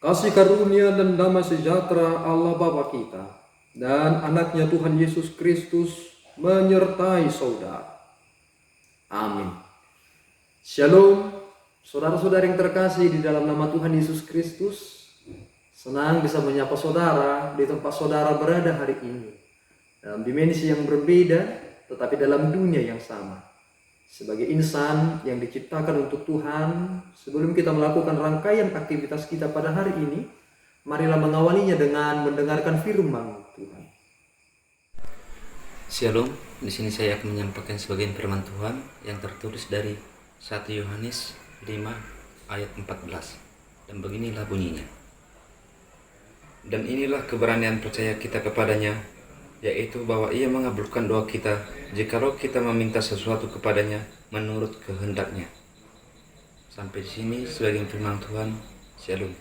Kasih karunia dan damai sejahtera Allah Bapa kita dan anaknya Tuhan Yesus Kristus menyertai saudara. Amin. Shalom, saudara-saudara yang terkasih di dalam nama Tuhan Yesus Kristus. Senang bisa menyapa saudara di tempat saudara berada hari ini. Dalam dimensi yang berbeda, tetapi dalam dunia yang sama. Sebagai insan yang diciptakan untuk Tuhan, sebelum kita melakukan rangkaian aktivitas kita pada hari ini, marilah mengawalinya dengan mendengarkan firman Tuhan. Shalom, di sini saya akan menyampaikan sebagian firman Tuhan yang tertulis dari 1 Yohanes 5 ayat 14. Dan beginilah bunyinya. Dan inilah keberanian percaya kita kepadanya, yaitu bahwa Ia mengabulkan doa kita jikalau kita meminta sesuatu kepadanya menurut kehendaknya. Sampai di sini sebagian firman Tuhan. Shalom.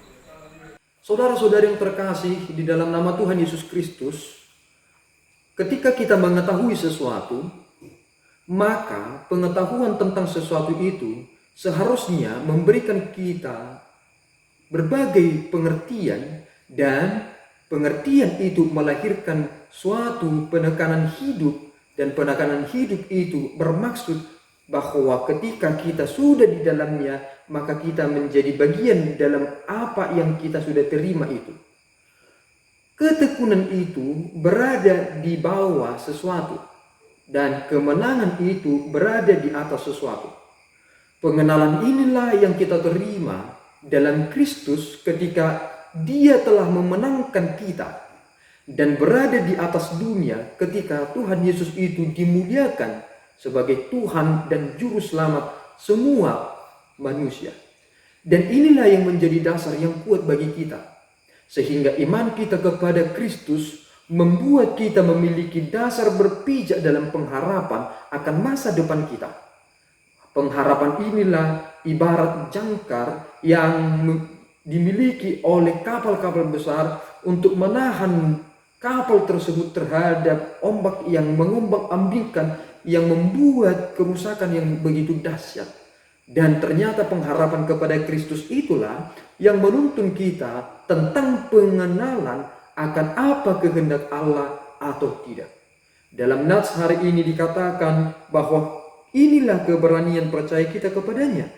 Saudara-saudari yang terkasih di dalam nama Tuhan Yesus Kristus, ketika kita mengetahui sesuatu, maka pengetahuan tentang sesuatu itu seharusnya memberikan kita berbagai pengertian, dan pengertian itu melahirkan suatu penekanan hidup, dan penekanan hidup itu bermaksud bahwa ketika kita sudah di dalamnya, maka kita menjadi bagian dalam apa yang kita sudah terima itu. Ketekunan itu berada di bawah sesuatu, dan kemenangan itu berada di atas sesuatu. Pengenalan inilah yang kita terima dalam Kristus ketika Dia telah memenangkan kita dan berada di atas dunia ketika Tuhan Yesus itu dimuliakan sebagai Tuhan dan Juru Selamat semua manusia. Dan inilah yang menjadi dasar yang kuat bagi kita, sehingga iman kita kepada Kristus membuat kita memiliki dasar berpijak dalam pengharapan akan masa depan kita. Pengharapan inilah ibarat jangkar yang dimiliki oleh kapal-kapal besar untuk menahan kapal tersebut terhadap ombak yang mengombang-ambingkan, yang membuat kerusakan yang begitu dahsyat. Dan ternyata pengharapan kepada Kristus itulah yang menuntun kita tentang pengenalan akan apa kehendak Allah atau tidak. Dalam nats hari ini dikatakan bahwa inilah keberanian percaya kita kepadanya,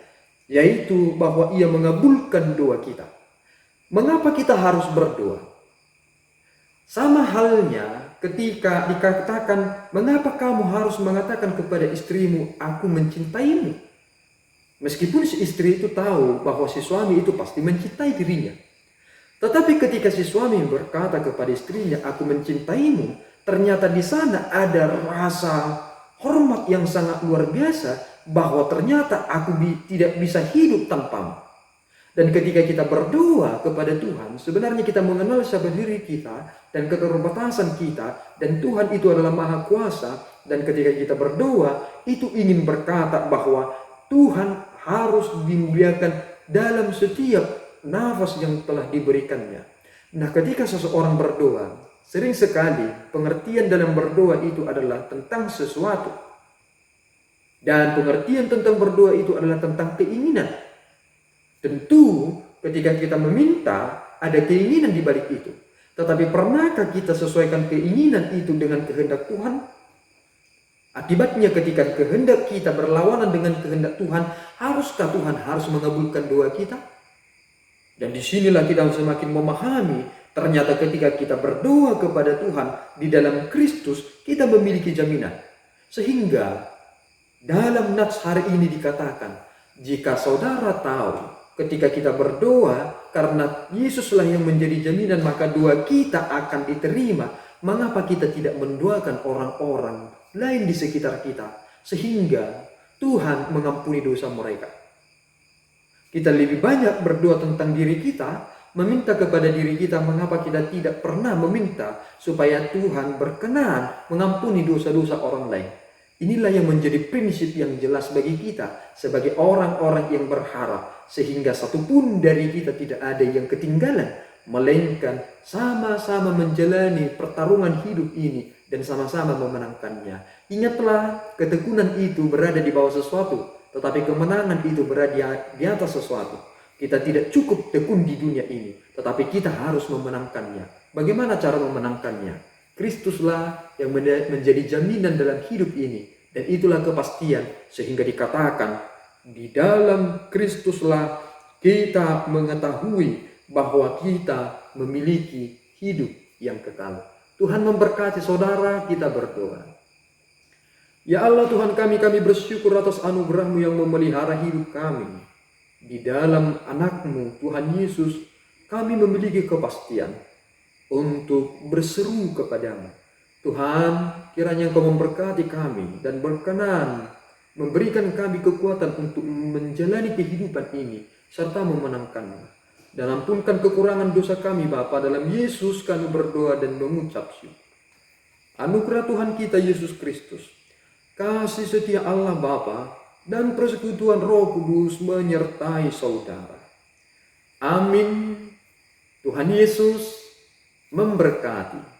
yaitu bahwa Ia mengabulkan doa kita. Mengapa kita harus berdoa? Sama halnya ketika dikatakan, mengapa kamu harus mengatakan kepada istrimu, aku mencintaimu? Meskipun si istri itu tahu bahwa si suami itu pasti mencintai dirinya. Tetapi ketika si suami berkata kepada istrinya, aku mencintaimu, ternyata di sana ada rasa hormat yang sangat luar biasa, bahwa ternyata aku tidak bisa hidup tanpamu. Dan ketika kita berdoa kepada Tuhan, sebenarnya kita mengenal siapa diri kita dan keterbatasan kita, dan Tuhan itu adalah Maha Kuasa. Dan ketika kita berdoa, itu ingin berkata bahwa Tuhan harus dimuliakan dalam setiap nafas yang telah diberikannya. Nah, ketika seseorang berdoa, sering sekali pengertian dalam berdoa itu adalah tentang sesuatu. Dan pengertian tentang berdoa itu adalah tentang keinginan. Tentu ketika kita meminta, ada keinginan di balik itu. Tetapi pernahkah kita sesuaikan keinginan itu dengan kehendak Tuhan? Akibatnya ketika kehendak kita berlawanan dengan kehendak Tuhan, haruskah Tuhan harus mengabulkan doa kita? Dan disinilah kita semakin memahami, ternyata ketika kita berdoa kepada Tuhan di dalam Kristus, kita memiliki jaminan. Sehingga dalam nats hari ini dikatakan, jika saudara tahu ketika kita berdoa karena Yesuslah yang menjadi jaminan, maka doa kita akan diterima. Mengapa kita tidak mendoakan orang-orang lain di sekitar kita sehingga Tuhan mengampuni dosa mereka? Kita lebih banyak berdoa tentang diri kita, meminta kepada diri kita, mengapa kita tidak pernah meminta supaya Tuhan berkenan mengampuni dosa-dosa orang lain? Inilah yang menjadi prinsip yang jelas bagi kita sebagai orang-orang yang berharap, sehingga satupun dari kita tidak ada yang ketinggalan, melainkan sama-sama menjalani pertarungan hidup ini dan sama-sama memenangkannya. Ingatlah, ketekunan itu berada di bawah sesuatu, tetapi kemenangan itu berada di atas sesuatu. Kita tidak cukup tekun di dunia ini, tetapi kita harus memenangkannya. Bagaimana cara memenangkannya? Kristuslah yang menjadi jaminan dalam hidup ini. Dan itulah kepastian sehingga dikatakan di dalam Kristuslah kita mengetahui bahwa kita memiliki hidup yang kekal. Tuhan memberkati saudara, kita berdoa. Ya Allah Tuhan kami bersyukur atas anugerah-Mu yang memelihara hidup kami. Di dalam anak-Mu Tuhan Yesus kami memiliki kepastian untuk berseru kepadamu. Tuhan, kiranya Engkau memberkati kami dan berkenan memberikan kami kekuatan untuk menjalani kehidupan ini serta memenangkannya. Dan ampunkan kekurangan dosa kami Bapa, dalam Yesus kami berdoa dan mengucap syukur. Anugerah Tuhan kita Yesus Kristus, kasih setia Allah Bapa, dan persekutuan Roh Kudus menyertai saudara. Amin. Tuhan Yesus memberkati.